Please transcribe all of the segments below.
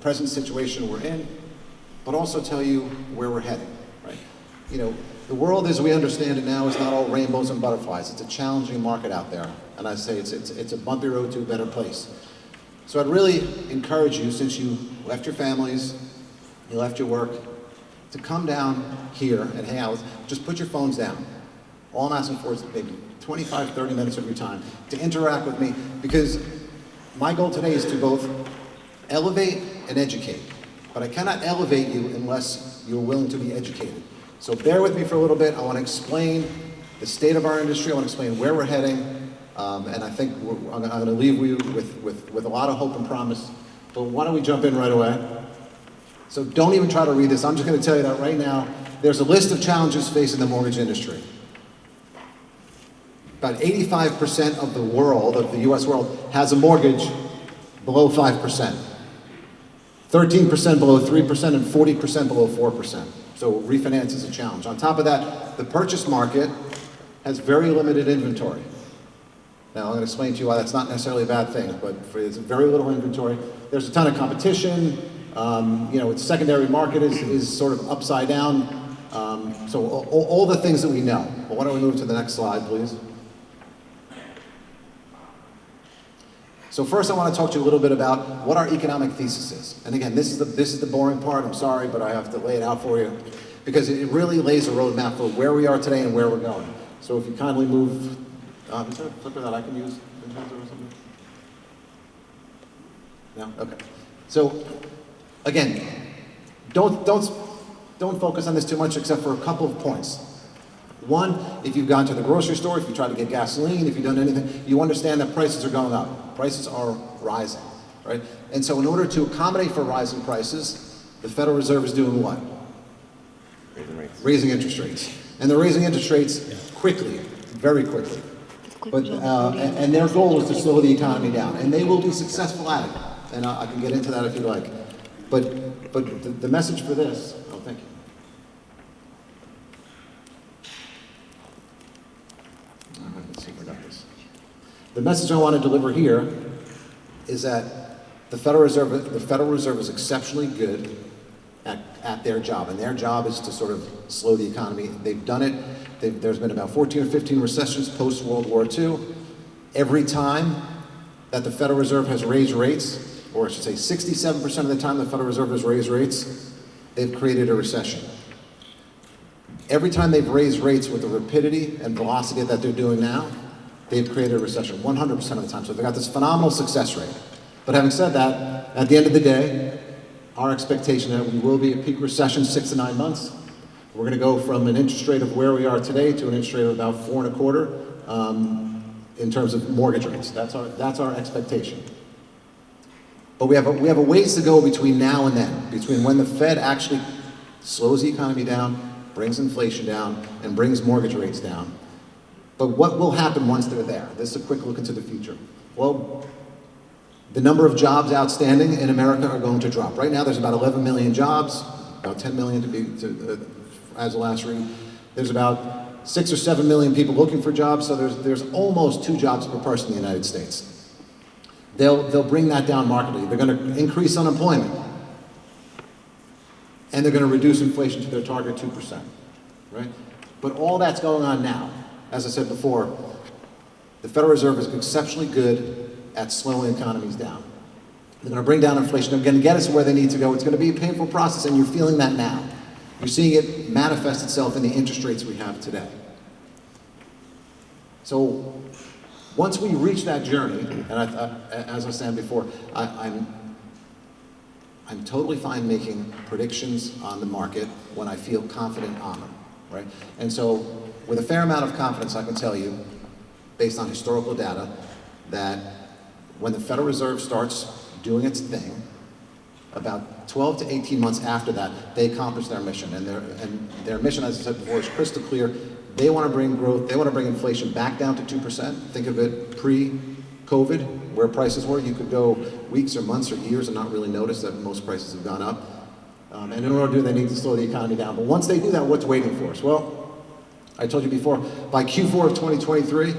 present situation we're in, but also tell you where we're heading, right? You know, the world as we understand it now is not all rainbows and butterflies. It's a challenging market out there. And I say it's a bumpy road to a better place. So I'd really encourage you, since you left your families, you left your work, to come down here and hang out. Just put your phones down. All I'm asking for is maybe 25, 30 minutes of your time to interact with me, because my goal today is to both elevate and educate. But I cannot elevate you unless you're willing to be educated. So bear with me for a little bit. I want to explain the state of our industry. I want to explain where we're heading. And I think I'm going to leave you with a lot of hope and promise. But why don't we jump in right away? So don't even try to read this. I'm just going to tell you that right now, there's a list of challenges facing the mortgage industry. About 85% of the world, of the US world, has a mortgage below 5%. 13% below 3% and 40% below 4%. So refinance is a challenge. On top of that, the purchase market has very limited inventory. Now I'm going to explain to you why that's not necessarily a bad thing, but it's very little inventory. There's a ton of competition. You know, its secondary market is sort of upside down. So all the things that we know. But why don't we move to the next slide, please? So first I want to talk to you a little bit about what our economic thesis is. And again, this is the boring part. I'm sorry, but I have to lay it out for you, because it really lays a roadmap for where we are today and where we're going. So if you kindly move, is there a flipper that I can use or something? No? Okay. So again, don't focus on this too much except for a couple of points. One, if you've gone to the grocery store, if you tried to get gasoline, if you've done anything, you understand that prices are going up. Prices are rising, right? And so in order to accommodate for rising prices, the Federal Reserve is doing what? Raising rates. Raising interest rates. And they're raising interest rates quickly, very quickly. But, and their goal is to slow the economy down. And they will be successful at it. And I can get into that if you like. But the message for this, oh, thank you. Let's see if I got this. The message I want to deliver here is that the Federal Reserve is exceptionally good at their job, and their job is to sort of slow the economy. They've done it. There's been about 14 or 15 recessions post-World War II. Every time that the Federal Reserve has raised rates, or I should say 67% of the time the Federal Reserve has raised rates, they've created a recession. Every time they've raised rates with the rapidity and velocity that they're doing now, they've created a recession 100% of the time. So they've got this phenomenal success rate. But having said that, at the end of the day, our expectation is that we will be a peak recession 6 to 9 months. We're going to go from an interest rate of where we are today to an interest rate of about 4.25% in terms of mortgage rates. That's our expectation. But we have a ways to go between now and then, between when the Fed actually slows the economy down, brings inflation down, and brings mortgage rates down. But what will happen once they're there? This is a quick look into the future. Well, the number of jobs outstanding in America are going to drop. Right now there's about 11 million jobs, about 10 million as the last read. There's about 6 or 7 million people looking for jobs, so there's almost 2 jobs per person in the United States. They'll bring that down markedly. They're going to increase unemployment. And they're going to reduce inflation to their target 2%, right? But all that's going on now. As I said before, the Federal Reserve is exceptionally good at slowing economies down. They're going to bring down inflation. They're going to get us where they need to go. It's going to be a painful process, and you're feeling that now. You're seeing it manifest itself in the interest rates we have today. So once we reach that journey, and as I said before, I'm totally fine making predictions on the market when I feel confident on them, right? And so with a fair amount of confidence, I can tell you, based on historical data, that when the Federal Reserve starts doing its thing, about 12 to 18 months after that, they accomplish their mission. And their mission, as I said before, is crystal clear. They want to bring growth, they want to bring inflation back down to 2%. Think of it pre-COVID, where prices were. You could go weeks or months or years and not really notice that most prices have gone up. And in order to do that, they need to slow the economy down. But once they do that, what's waiting for us? Well, I told you before, by Q4 of 2023,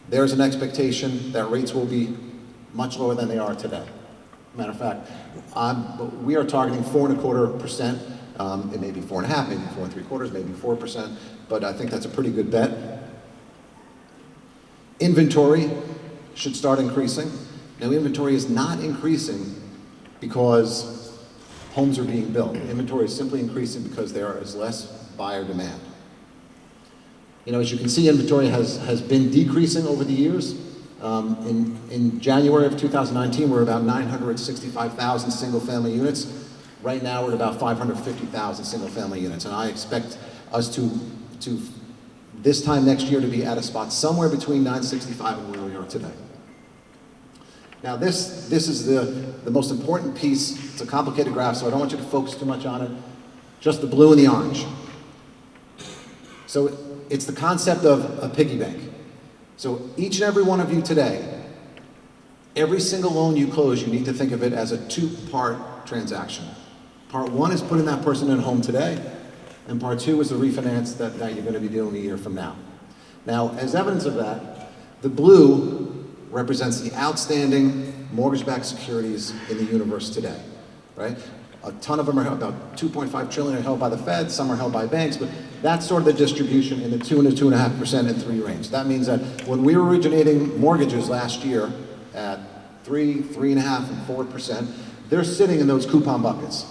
there's an expectation that rates will be much lower than they are today. Matter of fact, we are targeting 4.25%. It may be 4.5%, maybe 4.75%, maybe 4%, but I think that's a pretty good bet. Inventory should start increasing. Now, inventory is not increasing because homes are being built. Inventory is simply increasing because there is less buyer demand. You know, as you can see, inventory has been decreasing over the years. In January of 2019, we're about 965,000 single-family units. Right now, we're at about 550,000 single-family units, and I expect us to this time next year to be at a spot somewhere between 965 and where we are today. Now, this is the most important piece. It's a complicated graph, so I don't want you to focus too much on it. Just the blue and the orange. So it's the concept of a piggy bank. So each and every one of you today, every single loan you close, you need to think of it as a two-part transaction. Part one is putting that person in a home today, and part two is the refinance that you're going to be doing a year from now. Now, as evidence of that, the blue represents the outstanding mortgage-backed securities in the universe today, right? A ton of them are held, about 2.5 trillion are held by the Fed, some are held by banks, but that's sort of the distribution in the 2 to 2.5% and 3 range. That means that when we were originating mortgages last year at 3, 3.5, and 4%, they're sitting in those coupon buckets.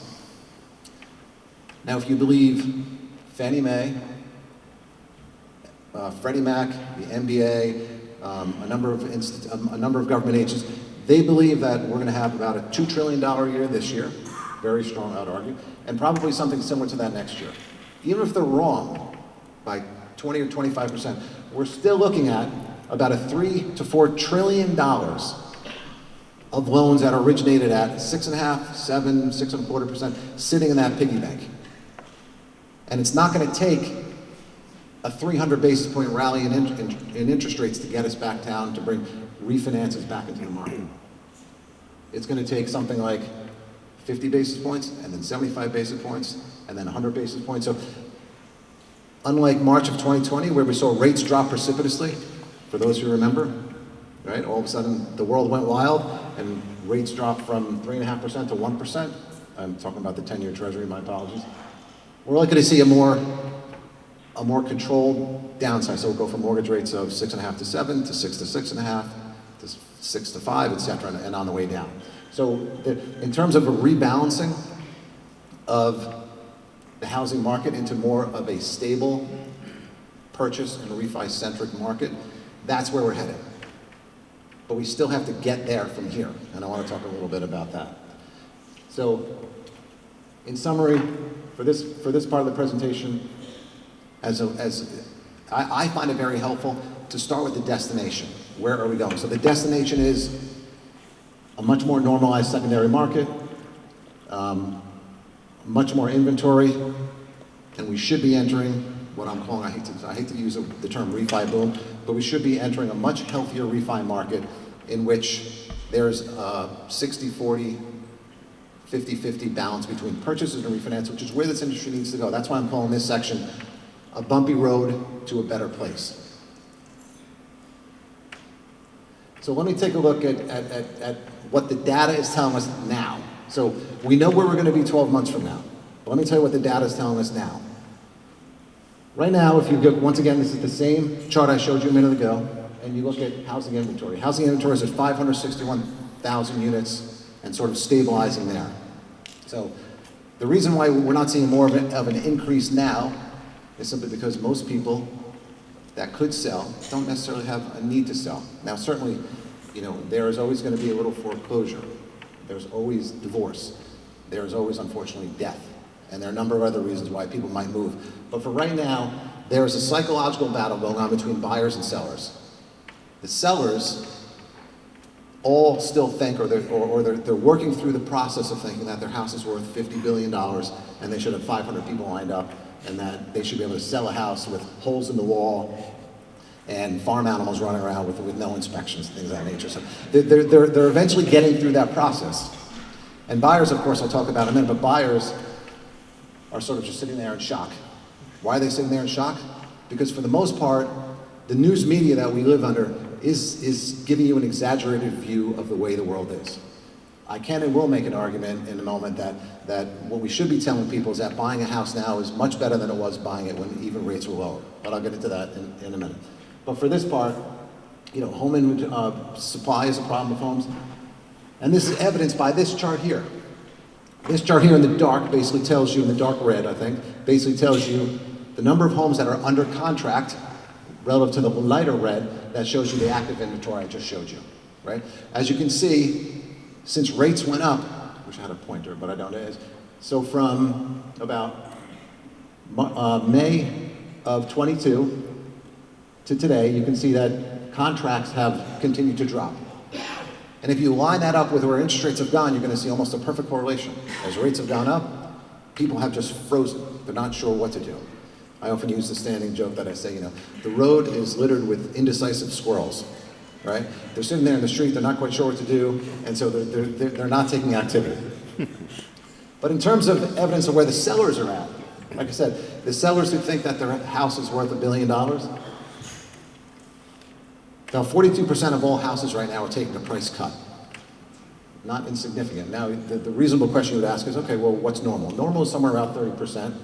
Now, if you believe Fannie Mae, Freddie Mac, the NBA, a number of government agencies, they believe that we're going to have about a $2 trillion year this year, very strong, I would argue, and probably something similar to that next year. Even if they're wrong by 20 or 25%, we're still looking at about a $3 to $4 trillion of loans that are originated at 6.5%, 7%, 6.25%, sitting in that piggy bank. And it's not going to take a 300 basis point rally in interest rates to get us back down, to bring refinances back into the market. It's going to take something like 50 basis points, and then 75 basis points, and then 100 basis points. So unlike March of 2020, where we saw rates drop precipitously, for those who remember, right? All of a sudden, the world went wild, and rates dropped from 3.5% to 1%. I'm talking about the 10-year Treasury, my apologies. We're likely to see a more controlled downside. So we'll go from mortgage rates of 6.5 to 7 to 6 to 6.5 to 6 to 5, et cetera, and on the way down. So in terms of a rebalancing of the housing market into more of a stable purchase and refi-centric market, that's where we're headed. But we still have to get there from here, and I want to talk a little bit about that. So in summary, for this part of the presentation, I find it very helpful to start with the destination. Where are we going? So the destination is a much more normalized secondary market, much more inventory, and we should be entering what I'm calling, I hate to use the term refi boom, but we should be entering a much healthier refi market in which there's a 60-40, 50-50 balance between purchases and refinance, which is where this industry needs to go. That's why I'm calling this section a bumpy road to a better place. So let me take a look at what the data is telling us now. So we know where we're going to be 12 months from now. But let me tell you what the data is telling us now. Right now, if you go, once again, this is the same chart I showed you a minute ago, and you look at housing inventory. Housing inventory is at 561,000 units and sort of stabilizing there. So the reason why we're not seeing more of an increase now is simply because most people that could sell don't necessarily have a need to sell. Now, certainly, you know, there is always going to be a little foreclosure. There's always divorce. There's always, unfortunately, death. And there are a number of other reasons why people might move. But for right now, there is a psychological battle going on between buyers and sellers. The sellers all still think, or they're working through the process of thinking that their house is worth $50 billion and they should have 500 people lined up, and that they should be able to sell a house with holes in the wall and farm animals running around with no inspections, things of that nature. So they're eventually getting through that process. And buyers, of course, I'll talk about in a minute, but buyers are sort of just sitting there in shock. Why are they sitting there in shock? Because for the most part, the news media that we live under is giving you an exaggerated view of the way the world is. I can and will make an argument in a moment that what we should be telling people is that buying a house now is much better than it was buying it when even rates were lower. But I'll get into that in a minute. But for this part, home supply is a problem with homes. And this is evidenced by this chart here. This chart here in the dark basically tells you, in the dark red, I think, basically tells you the number of homes that are under contract relative to the lighter red that shows you the active inventory I just showed you, right? As you can see, since rates went up, wish I had a pointer, but I don't. So from about May of 22 to today, you can see that contracts have continued to drop. And if you line that up with where interest rates have gone, you're going to see almost a perfect correlation. As rates have gone up, people have just frozen. They're not sure what to do. I often use the standing joke that I say, the road is littered with indecisive squirrels, right? They're sitting there in the street, they're not quite sure what to do, and so they're not taking activity. But in terms of evidence of where the sellers are at, like I said, the sellers who think that their house is worth $1 billion, now 42% of all houses right now are taking a price cut. Not insignificant. Now, the reasonable question you would ask is, okay, well, what's normal? Normal is somewhere around 30%.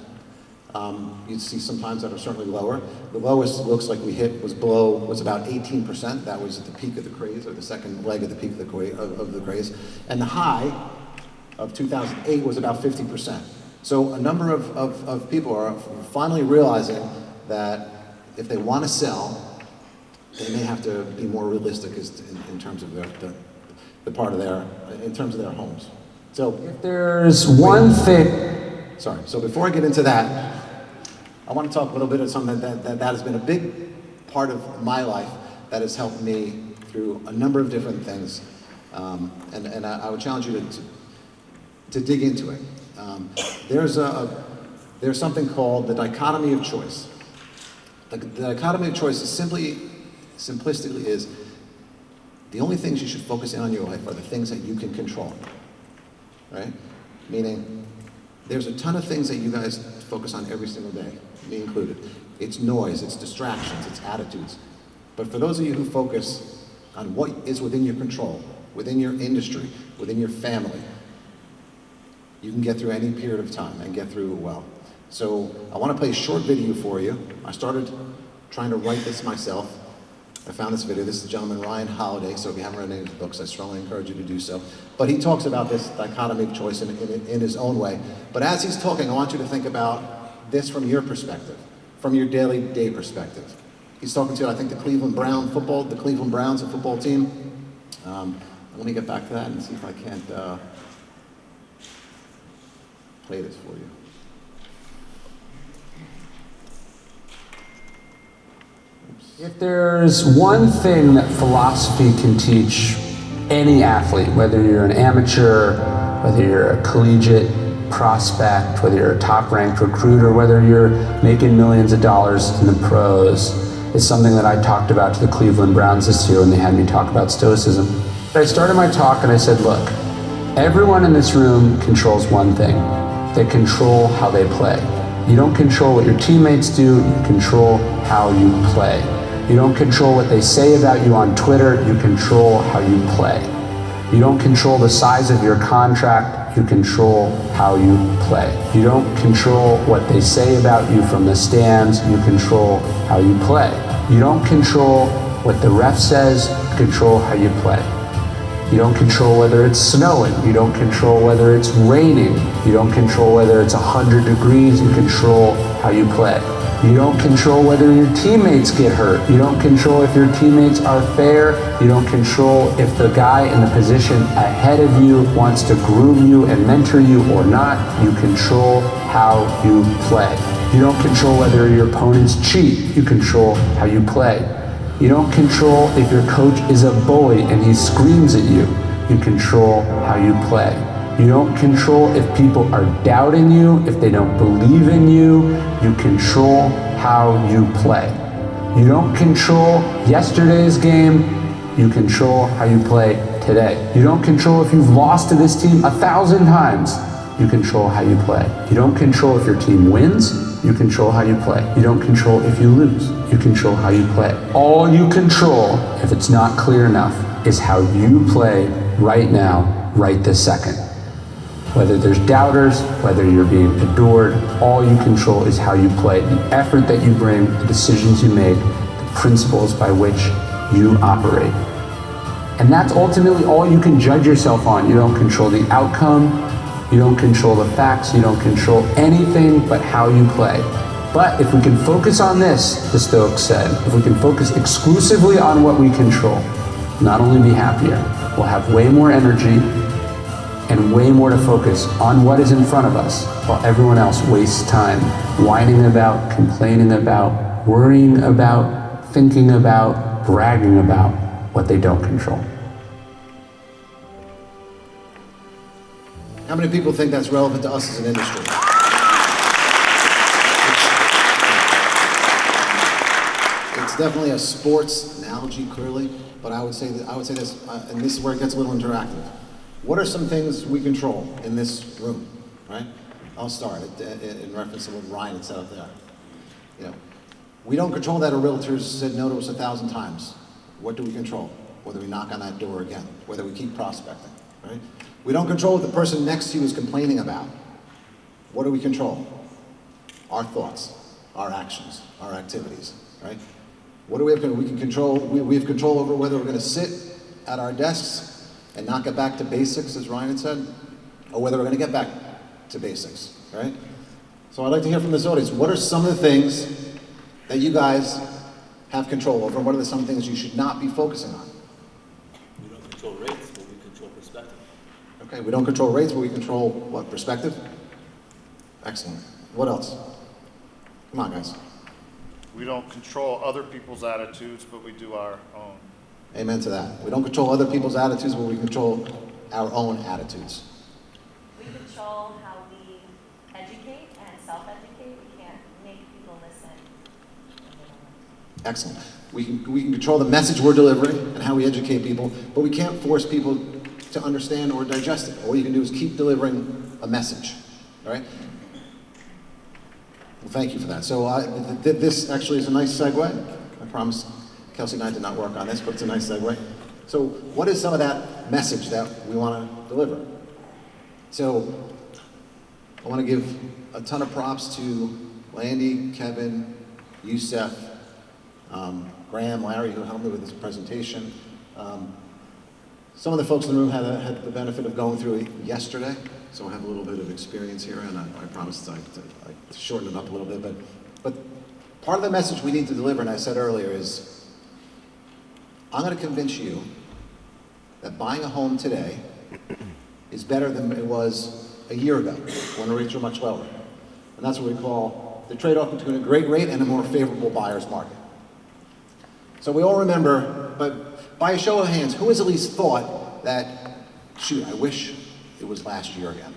You'd see sometimes that are certainly lower. The lowest it looks like we hit was about 18%. That was at the peak of the craze, or the second leg of the peak of the craze. And the high of 2008 was about 50%. So a number of people are finally realizing that if they want to sell, they may have to be more realistic in terms of in terms of their homes. So if there's one thing. Sorry, so before I get into that, I want to talk a little bit of something that has been a big part of my life that has helped me through a number of different things. And I would challenge you to dig into it. There's something called the dichotomy of choice. The dichotomy of choice is simplistically is the only things you should focus in on your life are the things that you can control, right? Meaning, there's a ton of things that you guys focus on every single day, me included. It's noise, it's distractions, it's attitudes. But for those of you who focus on what is within your control, within your industry, within your family, you can get through any period of time and get through it well. So I want to play a short video for you. I started trying to write this myself. I found this video. This is the gentleman, Ryan Holiday, so if you haven't read any of his books, I strongly encourage you to do so. But he talks about this dichotomy of choice in his own way. But as he's talking, I want you to think about this from your perspective, from your daily day perspective. He's talking to, I think, the Cleveland Browns, a football team. Let me get back to that and see if I can't play this for you. If there's one thing that philosophy can teach any athlete, whether you're an amateur, whether you're a collegiate prospect, whether you're a top-ranked recruiter, whether you're making millions of dollars in the pros, is something that I talked about to the Cleveland Browns this year when they had me talk about stoicism. I started my talk and I said, look, everyone in this room controls one thing. They control how they play. You don't control what your teammates do, you control how you play. You don't control what they say about you on Twitter, you control how you play. You don't control the size of your contract, you control how you play. You don't control what they say about you from the stands, you control how you play. You don't control what the ref says, you control how you play. You don't control whether it's snowing, you don't control whether it's raining, you don't control whether it's 100 degrees, you control how you play. You don't control whether your teammates get hurt. You don't control if your teammates are fair. You don't control if the guy in the position ahead of you wants to groom you and mentor you or not. You control how you play. You don't control whether your opponents cheat. You control how you play. You don't control if your coach is a bully and he screams at you. You control how you play. You don't control if people are doubting you, if they don't believe in you. You control how you play. You don't control yesterday's game. You control how you play today. You don't control if you've lost to this team 1,000 times. You control how you play. You don't control if your team wins. You control how you play. You don't control if you lose. You control how you play. All you control, if it's not clear enough, is how you play right now right this second. Whether there's doubters, whether you're being adored, all you control is how you play, the effort that you bring, the decisions you make, the principles by which you operate. And that's ultimately all you can judge yourself on. You don't control the outcome, you don't control the facts, you don't control anything but how you play. But if we can focus on this, the Stoics said, if we can focus exclusively on what we control, not only be happier, we'll have way more energy and way more to focus on what is in front of us, while everyone else wastes time whining about, complaining about, worrying about, thinking about, bragging about what they don't control. How many people think that's relevant to us as an industry? It's definitely a sports analogy, clearly, but I would say this, and this is where it gets a little interactive. What are some things we control in this room, right? I'll start in reference to what Ryan had said up there. You know, we don't control that a realtor said no to us 1,000 times. What do we control? Whether we knock on that door again, whether we keep prospecting, right? We don't control what the person next to you is complaining about. What do we control? Our thoughts, our actions, our activities, right? What do we have? We can control, we have control over whether we're gonna sit at our desks and not get back to basics, as Ryan had said, or whether we're gonna get back to basics, right? So I'd like to hear from this audience. What are some of the things that you guys have control over, and what are some things you should not be focusing on? We don't control rates, but we control perspective. Okay, we don't control rates, but we control what, perspective? Excellent. What else? Come on, guys. We don't control other people's attitudes, but we do our own. Amen to that. We don't control other people's attitudes, but we control our own attitudes. We control how we educate and self-educate. We can't make people listen. Excellent. We can control the message we're delivering and how we educate people, but we can't force people to understand or digest it. All you can do is keep delivering a message, all right? Well, thank you for that. So this actually is a nice segue. I promise Kelsey and I did not work on this, but it's a nice segue. So what is some of that message that we want to deliver? So I want to give a ton of props to Landy, Kevin, Youssef, Graham, Larry, who helped me with this presentation. Some of the folks in the room had the benefit of going through it yesterday, so I have a little bit of experience here, and I promised I shorten it up a little bit. But part of the message we need to deliver, and I said earlier, is I'm going to convince you that buying a home today is better than it was a year ago when the rates were much lower. And that's what we call the trade-off between a great rate and a more favorable buyer's market. So we all remember, but by a show of hands, who has at least thought that, shoot, I wish it was last year again,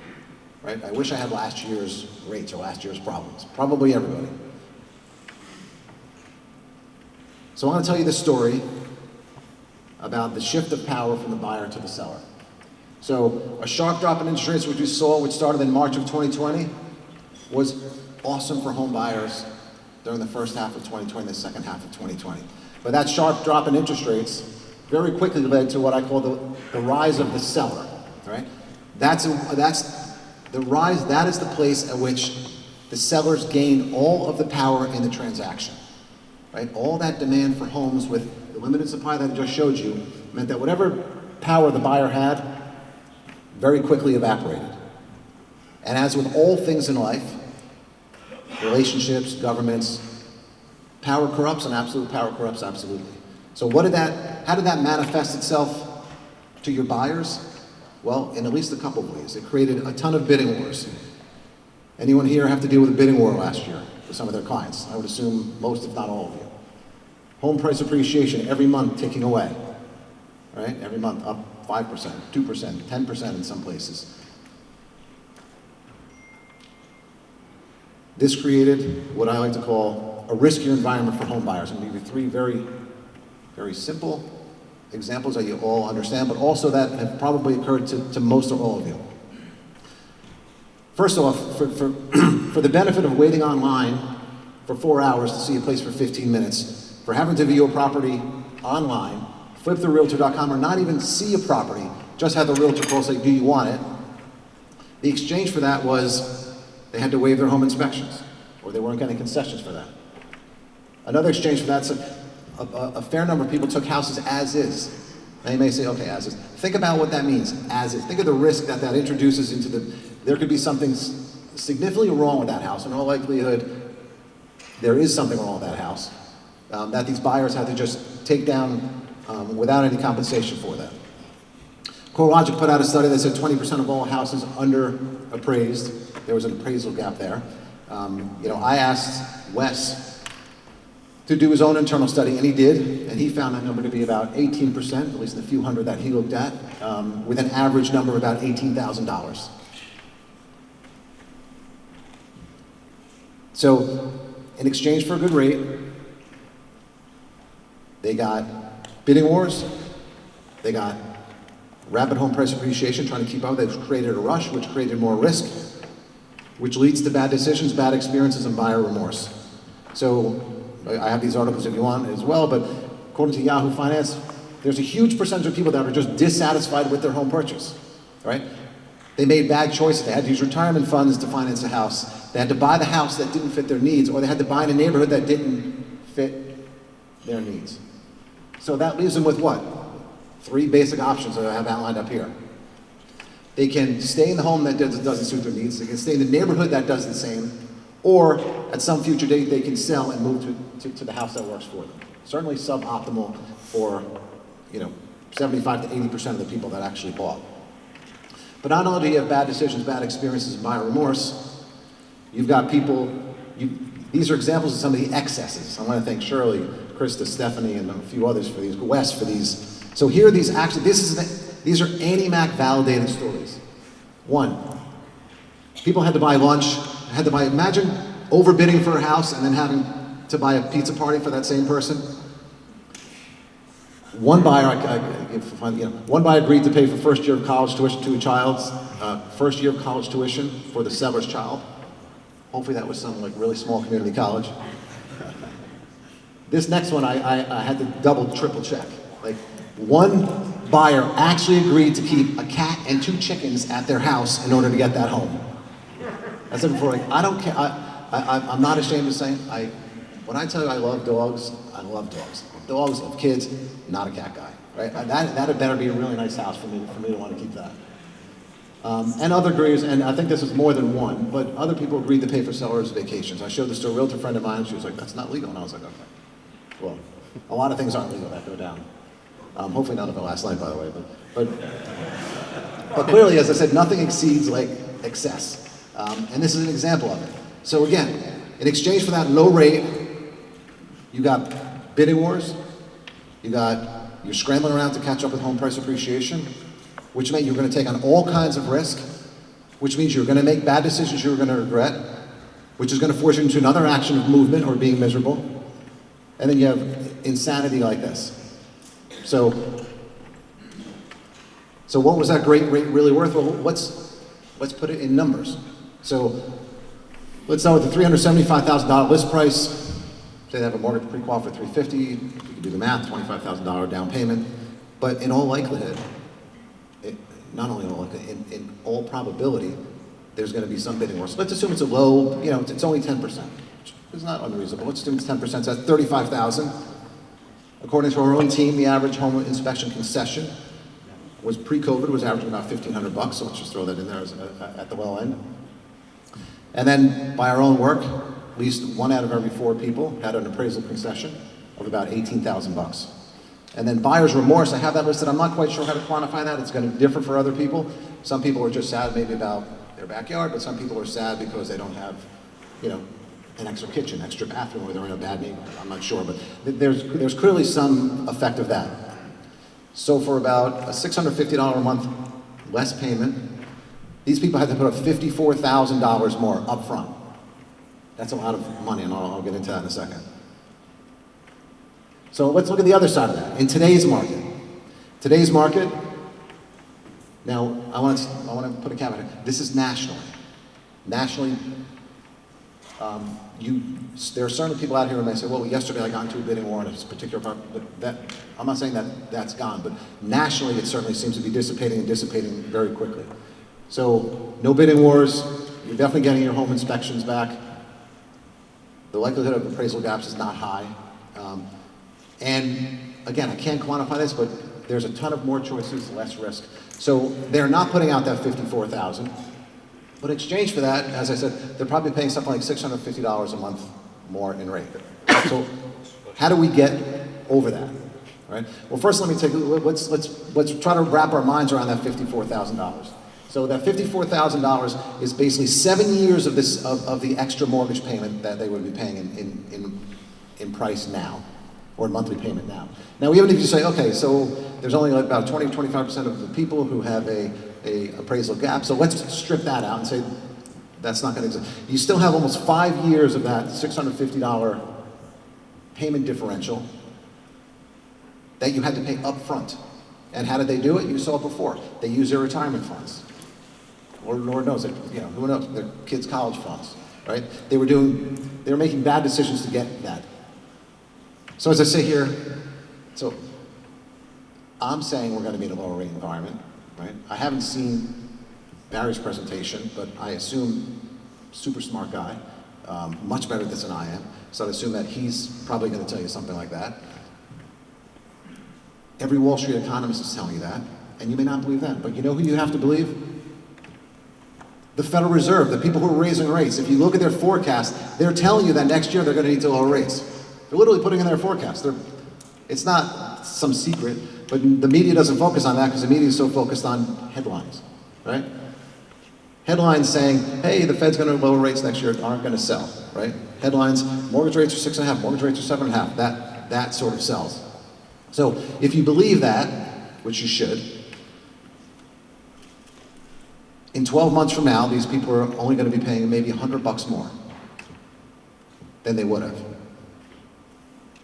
right? I wish I had last year's rates or last year's problems. Probably everybody. So I want to tell you this story about the shift of power from the buyer to the seller. So a sharp drop in interest rates, which we saw, which started in March of 2020, was awesome for home buyers during the first half of 2020, the second half of 2020. But that sharp drop in interest rates very quickly led to what I call the rise of the seller, right? That's the rise, that is the place at which the sellers gain all of the power in the transaction, right? All that demand for homes with the limited supply that I just showed you meant that whatever power the buyer had very quickly evaporated. And as with all things in life, relationships, governments, power corrupts and absolute power corrupts absolutely. So how did that manifest itself to your buyers? Well, in at least a couple of ways. It created a ton of bidding wars. Anyone here have to deal with a bidding war last year with some of their clients? I would assume most, if not all of you. Home price appreciation every month ticking away, right? Every month up 5%, 2%, 10% in some places. This created what I like to call a riskier environment for home buyers. I'm going to give you three very, very simple examples that you all understand, but also that have probably occurred to most or all of you. First off, for the benefit of waiting online for 4 hours to see a place for 15 minutes, for having to view a property online, fliptherealtor.com, or not even see a property just had the realtor call say, do you want it? The exchange for that was they had to waive their home inspections, or they weren't getting concessions for that. Another exchange for that, so a fair number of people took houses as is. Now you may say, okay, as is. Think about what that means, as is. Think of the risk that that introduces into there could be something significantly wrong with that house. In all likelihood, there is something wrong with that house that these buyers had to just take down without any compensation for that. CoreLogic put out a study that said 20% of all houses under appraised. There was an appraisal gap there. I asked Wes to do his own internal study, and he did, and he found that number to be about 18%, at least in the few hundred that he looked at, with an average number of about $18,000. So, in exchange for a good rate, they got bidding wars, they got rapid home price appreciation, trying to keep up. They've created a rush, which created more risk, which leads to bad decisions, bad experiences, and buyer remorse. So, I have these articles if you want as well, but according to Yahoo Finance, there's a huge percentage of people that are just dissatisfied with their home purchase, right? They made bad choices. They had to use retirement funds to finance a house. They had to buy the house that didn't fit their needs, or they had to buy in a neighborhood that didn't fit their needs. So that leaves them with what? 3 basic options that I have outlined up here. They can stay in the home that doesn't suit their needs. They can stay in the neighborhood that does the same. Or at some future date, they can sell and move to the house that works for them. Certainly suboptimal for 75 to 80% of the people that actually bought. But not only do you have bad decisions, bad experiences, and buyer remorse, you've got people, these are examples of some of the excesses. I want to thank Shirley, Krista, Stephanie, and a few others for these, Wes for these. So here are these actually, these are AnnieMac validated stories. 1, people had to buy lunch, imagine overbidding for a house and then having to buy a pizza party for that same person. One buyer agreed to pay for first year of college tuition to a child's, first year of college tuition for the seller's child. Hopefully that was some really small community college. This next one I had to double, triple check. One buyer actually agreed to keep a cat and 2 chickens at their house in order to get that home. I said before, I don't care. I'm not ashamed to say, when I tell you I love dogs, I love dogs. Dogs love kids, not a cat guy, right? That had better be a really nice house for me to want to keep that. And other agrees, and I think this is more than one, but other people agreed to pay for sellers' vacations. I showed this to a realtor friend of mine, and she was like, that's not legal. And I was like, okay. Well, a lot of things aren't legal that go down. Hopefully none of it last night, by the way. But clearly, as I said, nothing exceeds excess. And this is an example of it. So again, in exchange for that low rate, you got bidding wars, you're scrambling around to catch up with home price appreciation, which meant you're going to take on all kinds of risk, which means you're going to make bad decisions you're going to regret, which is going to force you into another action of movement or being miserable. And then you have insanity like this. So what was that great rate really worth? Well, let's put it in numbers. So let's start with the $375,000 list price. Say they have a mortgage pre-qual for $350,000. You can do the math, $25,000 down payment. But in all likelihood, not only in all likelihood, in all probability, there's going to be some bidding war. So let's assume it's a low, it's only 10%, which is not unreasonable. Let's assume it's 10%, so that's $35,000. According to our own team, the average home inspection concession was pre-COVID was averaging about $1,500, so let's just throw that in there at the well end. And then by our own work, at least 1 out of every 4 people had an appraisal concession of about $18,000. And then buyer's remorse, I have that listed. I'm not quite sure how to quantify that. It's going to differ for other people. Some people are just sad maybe about their backyard, but some people are sad because they don't have, an extra kitchen, extra bathroom, or they're in a bad neighborhood. I'm not sure, but there's clearly some effect of that. So for about a $650 a month less payment, these people had to put up $54,000 more up front. That's a lot of money, and I'll get into that in a second. So let's look at the other side of that. In today's market, now I want to put a caveat. This is nationally. Nationally, There are certainly people out here who may say, well, yesterday I got into a bidding war on a particular part, but I'm not saying that that's gone, but nationally it certainly seems to be dissipating very quickly. So no bidding wars, you're definitely getting your home inspections back. The likelihood of appraisal gaps is not high. And again, I can't quantify this, but there's a ton of more choices, less risk. So they're not putting out that $54,000. But in exchange for that, as I said, they're probably paying something like $650 a month more in rate. So how do we get over that? Right? Well, first let's try to wrap our minds around that $54,000. So that $54,000 is basically 7 years of the extra mortgage payment that they would be paying in price now, or monthly payment now. Now, even if you say, okay, so there's only like about 20 or 25% of the people who have a appraisal gap, so let's strip that out and say that's not going to exist. You still have almost 5 years of that $650 payment differential that you had to pay up front. And how did they do it? You saw it before. They used their retirement funds. Or Lord knows, who knows, their kids' college funds, right? They were making bad decisions to get that. So as I say here, so I'm saying we're going to be in a lower rate environment, right? I haven't seen Barry's presentation, but I assume super smart guy, much better at this than I am. So I assume that he's probably going to tell you something like that. Every Wall Street economist is telling you that, and you may not believe that, but you know who you have to believe? The Federal Reserve, the people who are raising rates. If you look at their forecast, they're telling you that next year they're going to need to lower rates. They're literally putting in their forecast. It's not some secret, but the media doesn't focus on that because the media is so focused on headlines, right? Headlines saying, hey, the Fed's going to lower rates next year, aren't going to sell, right? Headlines, mortgage rates are 6.5, mortgage rates are 7.5. That sort of sells. So if you believe that, which you should, in 12 months from now, these people are only going to be paying maybe $100 more than they would have.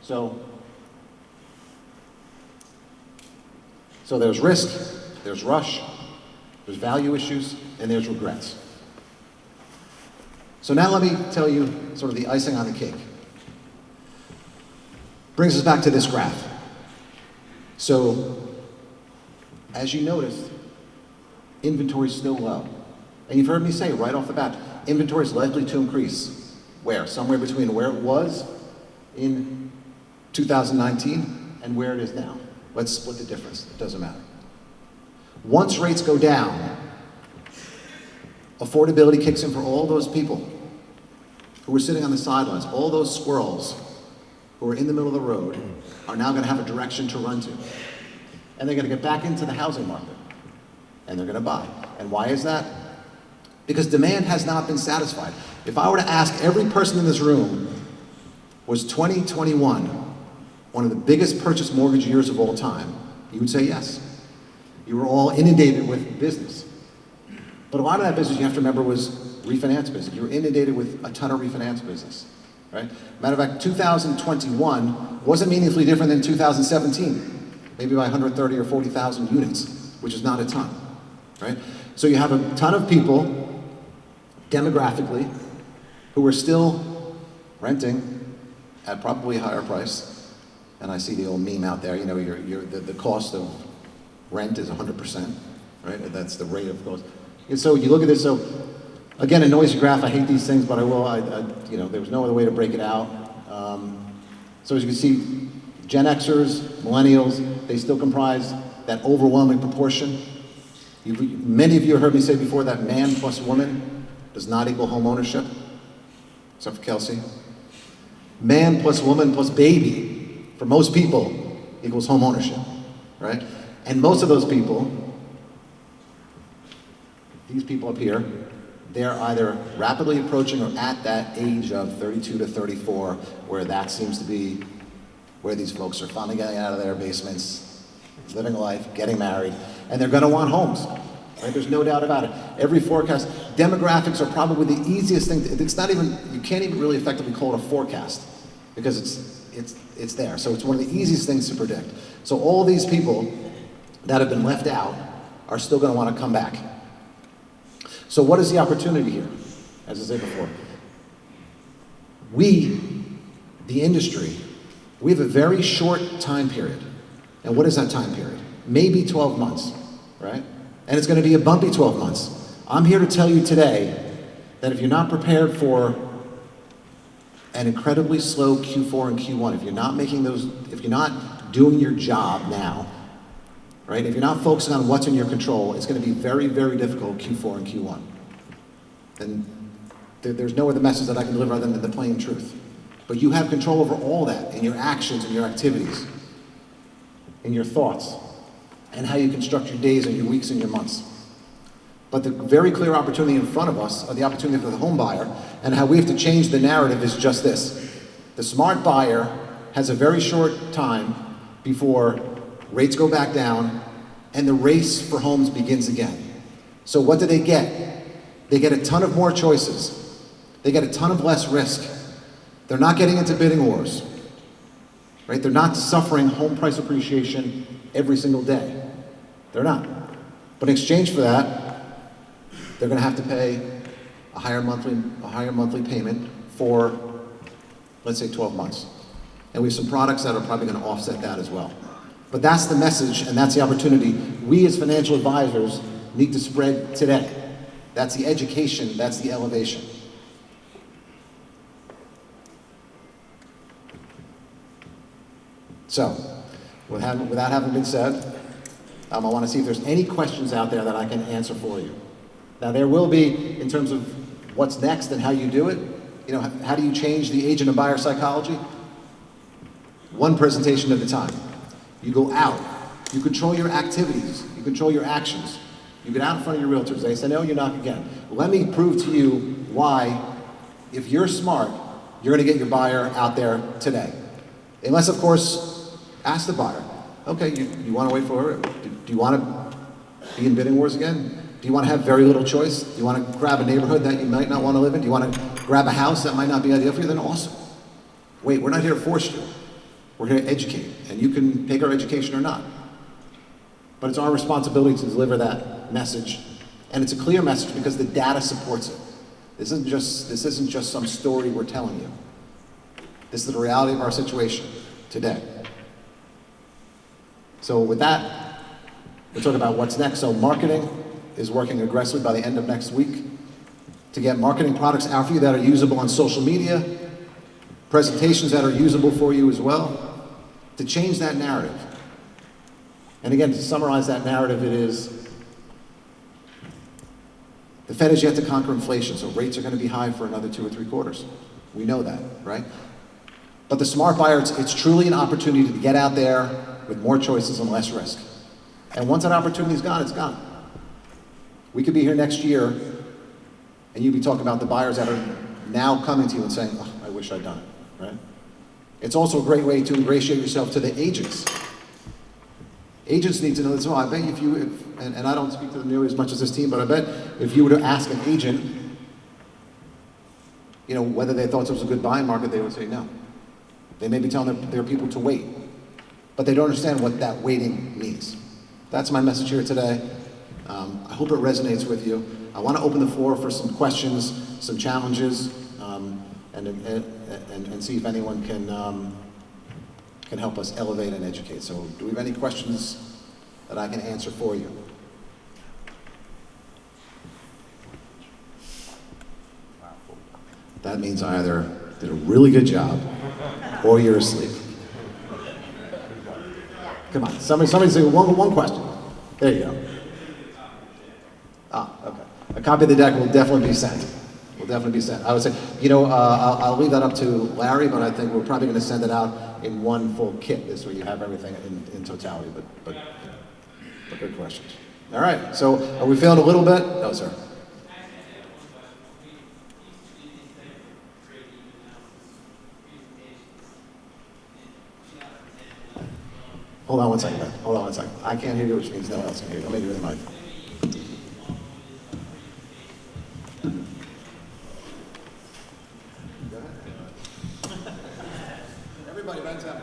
So there's risk, there's rush, there's value issues, and there's regrets. So now let me tell you sort of the icing on the cake. Brings us back to this graph. So, as you noticed, inventory is still low. And you've heard me say right off the bat, inventory is likely to increase. Where? Somewhere between where it was in 2019 and where it is now. Let's split the difference. It doesn't matter. Once rates go down, affordability kicks in for all those people who were sitting on the sidelines. All those squirrels who are in the middle of the road are now going to have a direction to run to. And they're going to get back into the housing market. And they're going to buy. And why is that? Because demand has not been satisfied. If I were to ask every person in this room, was 2021 one of the biggest purchase mortgage years of all time, you would say yes. You were all inundated with business. But a lot of that business, you have to remember, was refinance business. You were inundated with a ton of refinance business, right? Matter of fact, 2021 wasn't meaningfully different than 2017, maybe by 130 or 40,000 units, which is not a ton, right? So you have a ton of people, demographically, who are still renting at probably a higher price. And I see the old meme out there, the cost of rent is 100%, right? That's the rate of cost. And so you look at this, so again, a noisy graph, I hate these things, but I will, there was no other way to break it out. So as you can see, Gen Xers, millennials, they still comprise that overwhelming proportion. Many of you have heard me say before that man plus woman does not equal home ownership, except for Kelsey. Man plus woman plus baby, for most people, equals home ownership, right? And most of those people, these people up here, they're either rapidly approaching or at that age of 32 to 34, where that seems to be where these folks are finally getting out of their basements, living life, getting married, and they're gonna want homes, right? There's no doubt about it. Every forecast, demographics are probably the easiest thing. It's not even, you can't even really effectively call it a forecast because it's there. So it's one of the easiest things to predict. So all these people that have been left out are still gonna wanna come back. So what is the opportunity here? As I said before, we, the industry, we have a very short time period. And what is that time period? Maybe 12 months, right? And it's going to be a bumpy 12 months. I'm here to tell you today that if you're not prepared for an incredibly slow Q4 and Q1, if you're not making those, if you're not doing your job now, right? If you're not focusing on what's in your control, it's going to be very, very difficult Q4 and Q1. And there's no other message that I can deliver other than the plain truth. But you have control over all that in your actions and your activities, in your thoughts, and how you construct your days and your weeks and your months. But the very clear opportunity in front of us, or the opportunity for the home buyer, and how we have to change the narrative is just this. The smart buyer has a very short time before rates go back down and the race for homes begins again. So what do they get? They get a ton of more choices. They get a ton of less risk. They're not getting into bidding wars, right? They're not suffering home price appreciation every single day. They're not. But in exchange for that, they're going to have to pay a higher monthly payment for, let's say, 12 months. And we have some products that are probably going to offset that as well. But that's the message, and that's the opportunity we as financial advisors need to spread today. That's the education, that's the elevation. So, with that having been said, I want to see if there's any questions out there that I can answer for you. Now, there will be, in terms of what's next and how you do it, you know, how do you change the agent and buyer psychology? One presentation at a time. You go out, you control your activities, you control your actions. You get out in front of your realtors, they say, no, you knock again. Let me prove to you why, if you're smart, you're gonna get your buyer out there today. Unless, of course, ask the buyer, okay, you wanna wait for her? Do you wanna be in bidding wars again? Do you wanna have very little choice? Do you wanna grab a neighborhood that you might not wanna live in? Do you wanna grab a house that might not be ideal for you? Then awesome. Wait, we're not here to force you. We're here to educate, and you can take our education or not. But it's our responsibility to deliver that message, and it's a clear message because the data supports it. This isn't just some story we're telling you. This is the reality of our situation today. So with that, we'll talk about what's next. So marketing is working aggressively by the end of next week to get marketing products out for you that are usable on social media, presentations that are usable for you as well, to change that narrative. And again, to summarize that narrative, it is the Fed has yet to conquer inflation, so rates are going to be high for another 2 or 3 quarters. We know that, right? But the smart buyer, it's truly an opportunity to get out there with more choices and less risk. And once that opportunity's gone, it's gone. We could be here next year, and you'd be talking about the buyers that are now coming to you and saying, oh, I wish I'd done it, right? It's also a great way to ingratiate yourself to the agents. Agents need to know this. Well, I bet if you, and I don't speak to them nearly as much as this team, but I bet if you were to ask an agent, you know, whether they thought it was a good buying market, they would say no. They may be telling their people to wait, but they don't understand what that waiting means. That's my message here today. I hope it resonates with you. I want to open the floor for some questions, some challenges, and see if anyone can help us elevate and educate. So do we have any questions that I can answer for you? That means I either did a really good job or you're asleep. Come on, somebody say one question. There you go. Ah, okay. A copy of the deck will definitely be sent. Will definitely be sent. I would say, you know, I'll leave that up to Larry, but I think we're probably going to send it out in one full kit. This way you have everything in totality, but good questions. All right, so are we feeling a little bit? No, sir. Hold on one second, Ben. Hold on one second. I can't hear you, which means no one else can hear you. Let me give you the mic. Everybody, Ben's out.